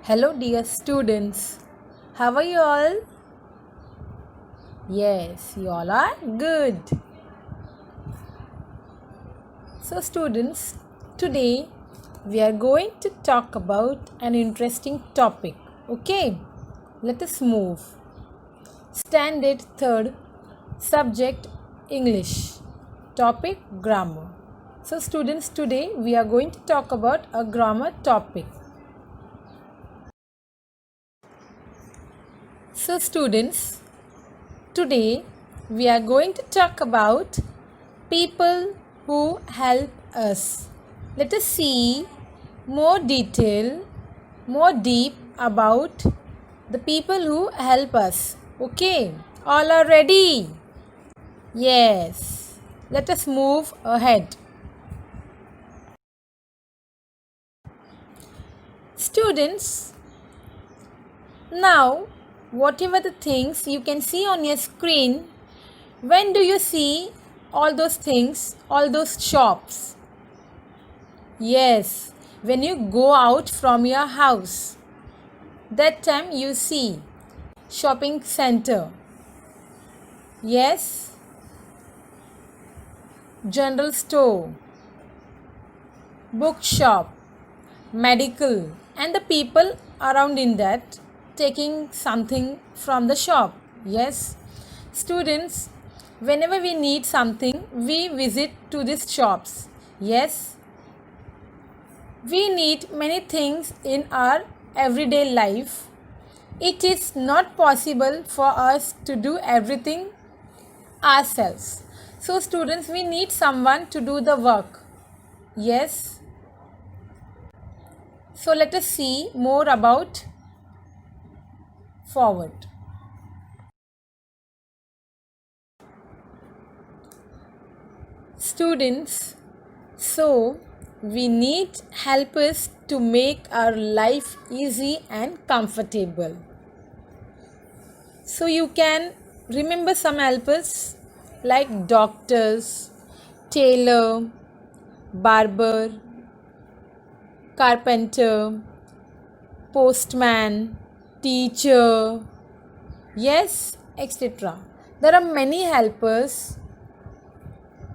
Hello, dear students. How are you all? Yes, you all are good. So, students, today we are going to talk about an interesting topic. Okay, let us move. Standard third, subject English, topic grammar. So, students, today we are going to talk about a grammar topic. So, students, today we are going to talk about people who help us. Let us see more detail, more deep about the people who help us. Okay, all are ready? Yes, let us move ahead. Students, now whatever the things you can see on your screen, when do you see all those things, all those shops? Yes, when you go out from your house, that time you see shopping center. Yes, general store, bookshop, medical, and the people around in that taking something from the shop. Yes, students, whenever we need something, we visit to these shops. Yes, we need many things in our everyday life. It is not possible for us to do everything ourselves. So, students, we need someone to do the work. Yes. So, let us see more about forward. Students, so we need helpers to make our life easy and comfortable. So, you can remember some helpers like doctors, tailor, barber, carpenter, postman, teacher, yes, etc. There are many helpers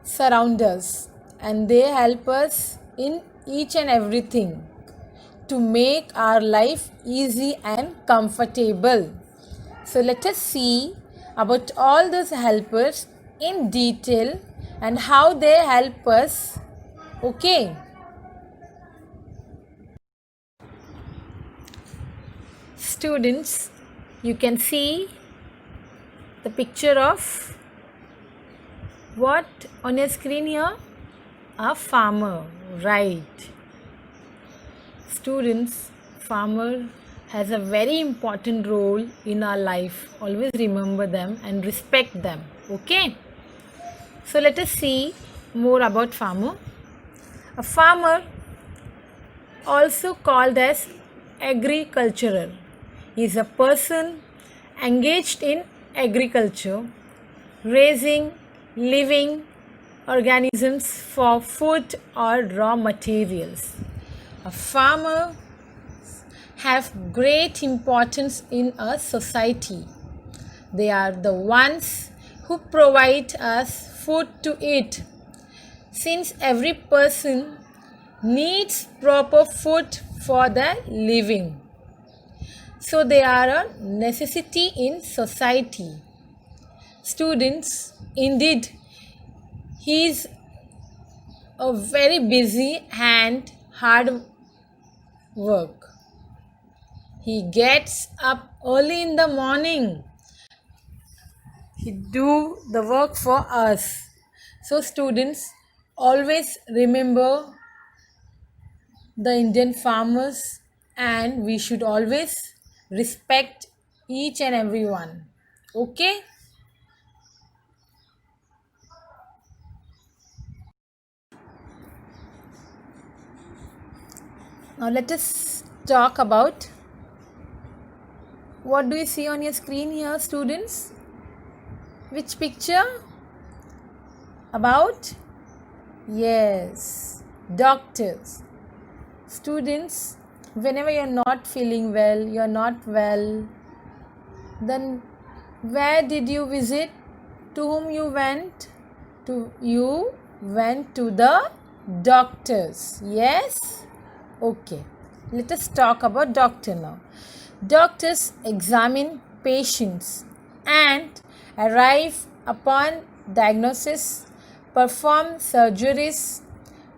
surround us and they help us in each and everything to make our life easy and comfortable. So let us see about all those helpers in detail and how they help us. Okay. Students, you can see the picture of what on your screen here? A farmer, right? Students, farmer has a very important role in our life. Always remember them and respect them. Okay? So let us see more about farmer. A farmer, also called as agricultural, is a person engaged in agriculture, raising living organisms for food or raw materials. A farmer have great importance in a society. They are the ones who provide us food to eat. Since every person needs proper food for their living, so they are a necessity in society. Students, indeed, he is a very busy and hard work. He gets up early in the morning. He do the work for us. So students, always remember the Indian farmers and we should always respect each and everyone. Okay? Now let us talk about what do you see on your screen here, students? Which picture? About? Yes, doctors. Students, whenever you're not feeling well, you're not well, then where did you visit? To whom you went? You went to the doctors. Yes? Okay. Let us talk about doctor now. Doctors examine patients and arrive upon diagnosis, perform surgeries,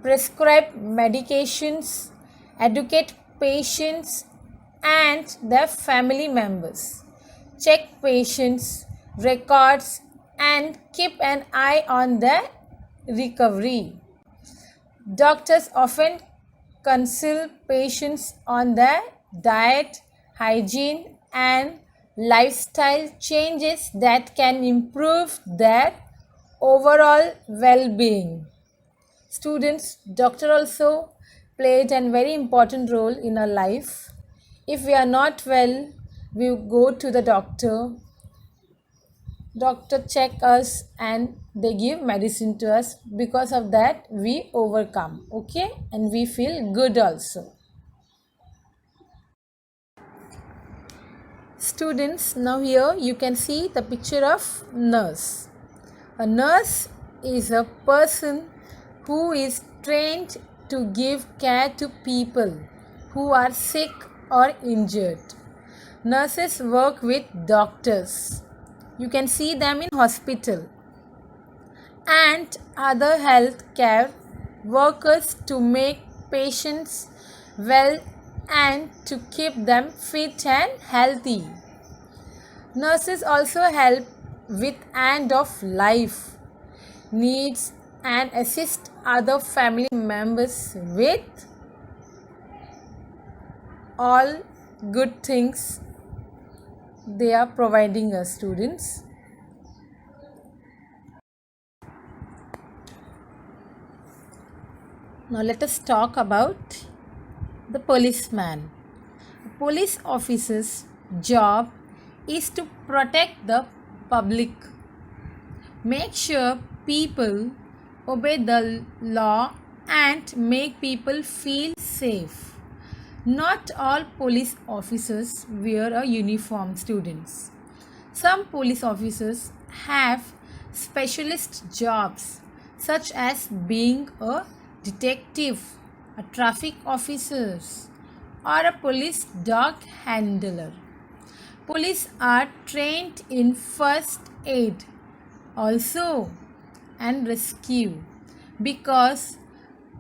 prescribe medications, educate patients and their family members, check patients' records and keep an eye on their recovery. Doctors often consult patients on their diet, hygiene, and lifestyle changes that can improve their overall well-being. Students, doctor also played a very important role in our life. If we are not well, we go to the doctor. Doctor check us and they give medicine to us. Because of that, we overcome, okay, and we feel good also. Students, now here you can see the picture of nurse. A nurse is a person who is trained to give care to people who are sick or injured. Nurses work with doctors. You can see them in hospital and other health care workers to make patients well and to keep them fit and healthy. Nurses also help with end of life needs and assist other family members with all good things they are providing us, students. Now let us talk about the policeman. A police officer's job is to protect the public, make sure people obey the law and make people feel safe. Not all police officers wear a uniform, students. Some police officers have specialist jobs such as being a detective, a traffic officer, or a police dog handler. Police are trained in first aid also and rescue because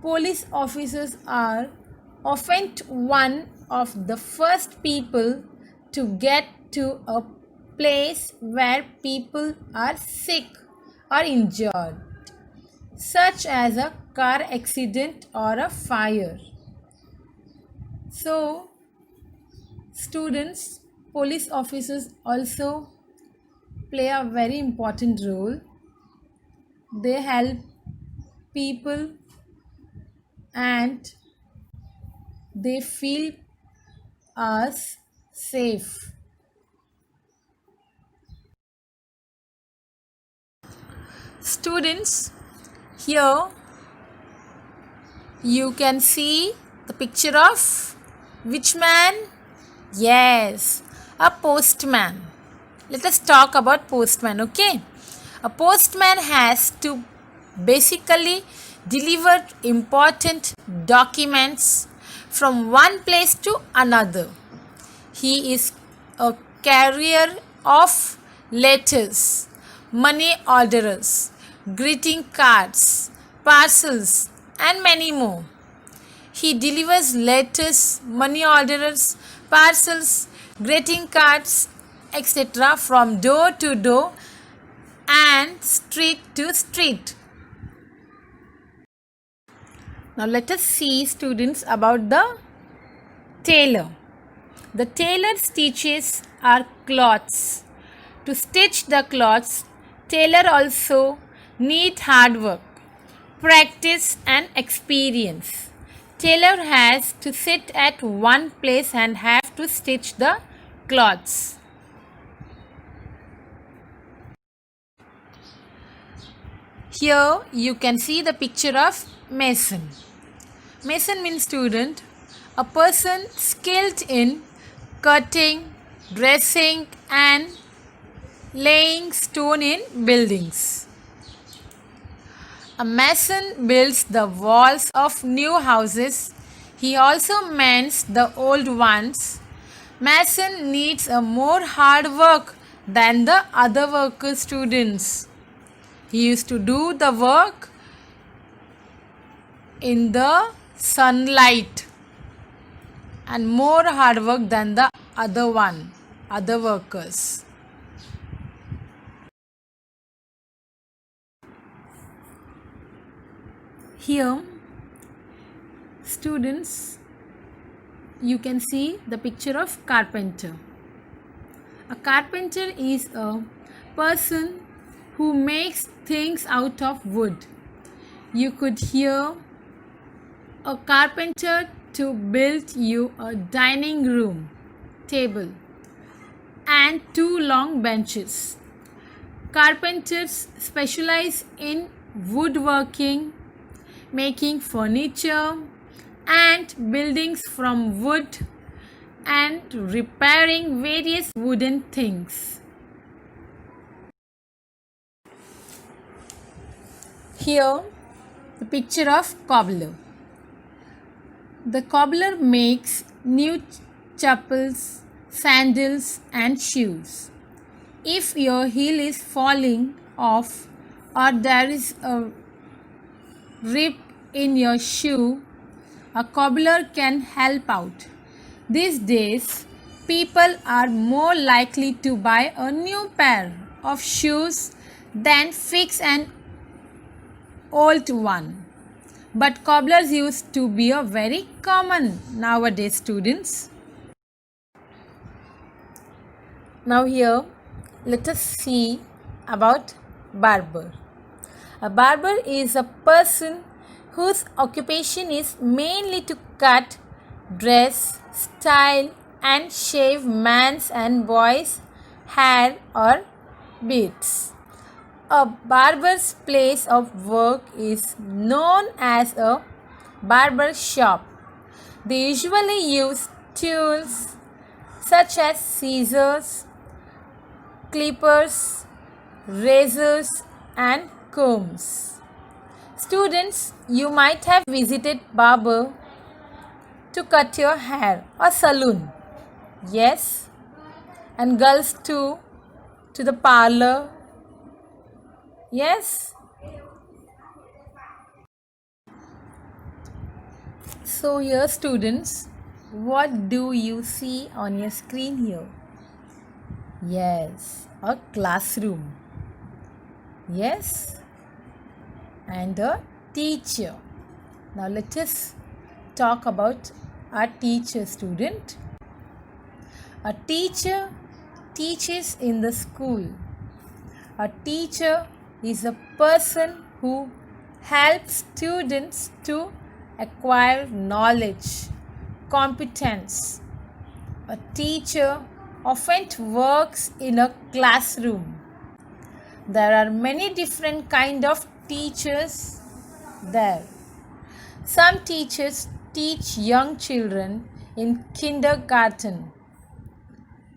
police officers are often one of the first people to get to a place where people are sick or injured, such as a car accident or a fire. So, students, police officers also play a very important role. They help people and they feel us safe. Students, here you can see the picture of which man? Yes, a postman. Let us talk about postman, okay? A postman has to basically deliver important documents from one place to another. He is a carrier of letters, money orders, greeting cards, parcels, and many more. He delivers letters, money orders, parcels, greeting cards, etc. from door to door and street to street. Now let us see, students, about the tailor. The tailor stitches our cloths. To stitch the cloths, tailor also need hard work, practice and experience. Tailor has to sit at one place and have to stitch the cloths. Here you can see the picture of mason. Mason means, student, A person skilled in cutting, dressing, and laying stone in buildings. A mason builds the walls of new houses. He also mends the old ones. Mason needs a more hard work than the other worker students. He used to do the work in the sunlight and more hard work than the other workers. Here, students, you can see the picture of carpenter. A carpenter is a person who makes things out of wood. You could hear a carpenter to build you a dining room table and 2 long benches. Carpenters specialize in woodworking, making furniture and buildings from wood and repairing various wooden things. Here, the picture of cobbler. The cobbler makes new chappals, sandals, and shoes. If your heel is falling off or there is a rip in your shoe, a cobbler can help out. These days, people are more likely to buy a new pair of shoes than fix an old one. But cobblers used to be a very common nowadays, students. Now here, let us see about barber. A barber is a person whose occupation is mainly to cut, dress, style and shave man's and boys' hair or beards. A barber's place of work is known as a barber shop. They usually use tools such as scissors, clippers, razors and combs. Students, you might have visited barber to cut your hair or salon. Yes, and girls too, to the parlor. Yes. So here students, what do you see on your screen here? Yes, a classroom. Yes, and a teacher. Now let us talk about our teacher, student. A teacher teaches in the school. A teacher is a person who helps students to acquire knowledge, competence. A teacher often works in a classroom. There are many different kind of teachers there. Some teachers teach young children in kindergarten,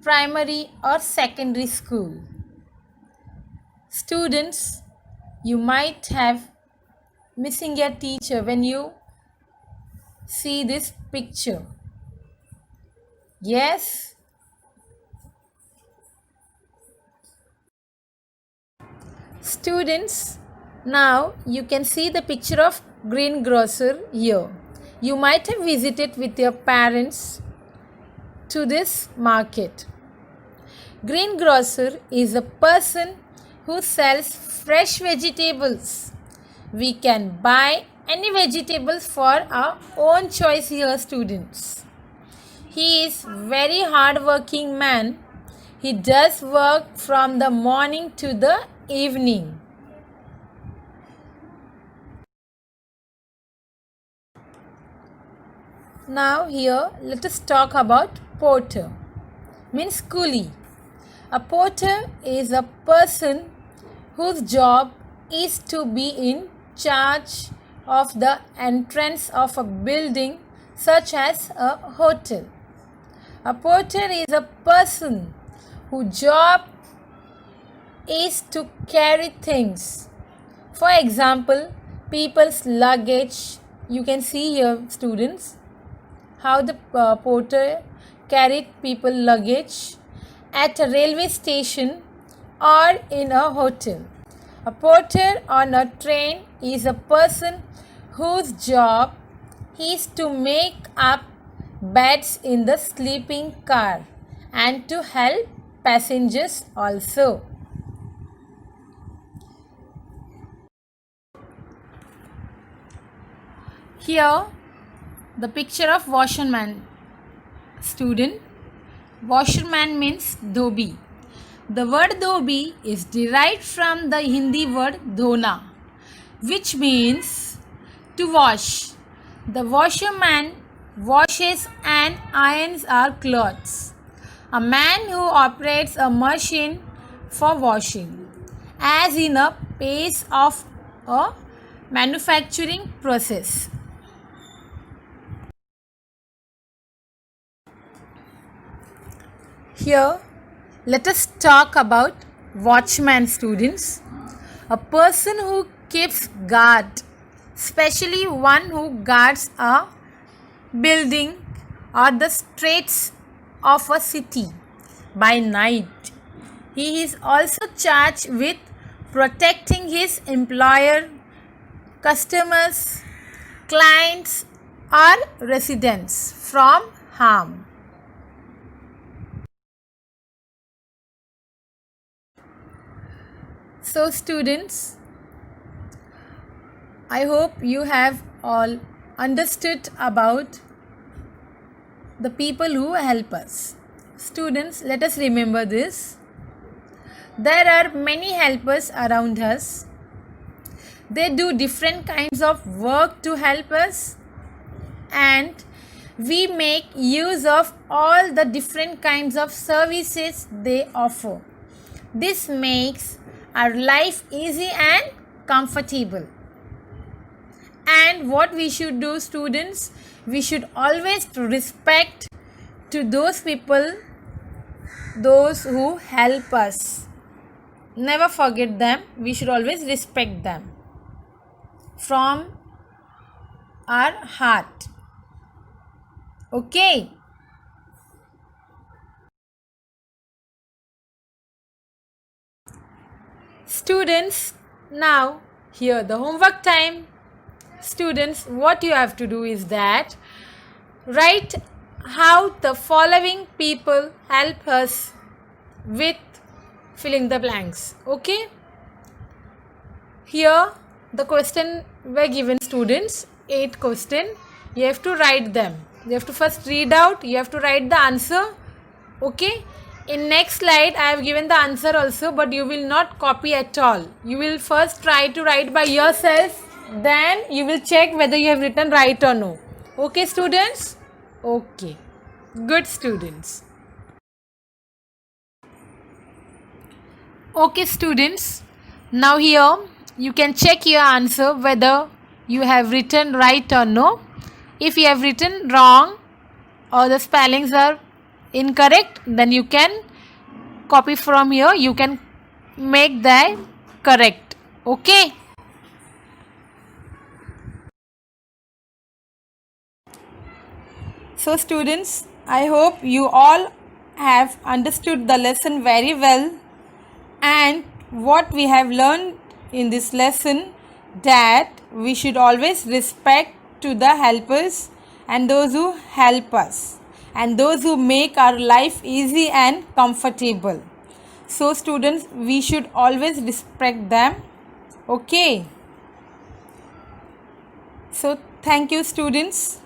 primary or secondary school. Students, you might have missing your teacher when you see this picture. Yes? Students, now you can see the picture of greengrocer here. You might have visited with your parents to this market. Greengrocer is a person who sells fresh vegetables. We can buy any vegetables for our own choice here, students. He is very hard-working man. He does work from the morning to the evening. Now here let us talk about porter, means coolie. A porter is a person whose job is to be in charge of the entrance of a building such as a hotel. A porter is a person whose job is to carry things. For example, people's luggage. You can see here, students, how the porter carried people luggage at a railway station or in a hotel. A porter on a train is a person whose job is to make up beds in the sleeping car and to help passengers also. Here the picture of washerman. Student, washerman means dhobi. The word dhobi is derived from the Hindi word dhona, which means to wash. The washerman washes and irons our clothes. A man who operates a machine for washing, as in a pace of a manufacturing process. Here, let us talk about watchman, students. A person who keeps guard, especially one who guards a building or the streets of a city by night. He is also charged with protecting his employer, customers, clients, or residents from harm. So students, I hope you have all understood about the people who help us. Students, let us remember this. There are many helpers around us. They do different kinds of work to help us, and we make use of all the different kinds of services they offer. This makes our life easy and comfortable. And what we should do, students, we should always respect to those people, those who help us. Never forget them. We should always respect them from our heart. Okay. Students, now here the homework time. Students, what you have to do is that write how the following people help us with filling the blanks. Okay, here the question were given, students, 8 question. You have to write them. You have to first read out, you have to write the answer. Okay, in next slide I have given the answer also, but you will not copy at all. You will first try to write by yourself, then you will check whether you have written right or no. Okay students? Okay, good students. Okay students, now here you can check your answer whether you have written right or no. If you have written wrong or the spellings are incorrect, then you can copy from here, you can make that correct. Okay. So students, I hope you all have understood the lesson very well, and what we have learned in this lesson, that we should always respect to the helpers and those who help us and those who make our life easy and comfortable. So students, we should always respect them. Okay. So thank you students.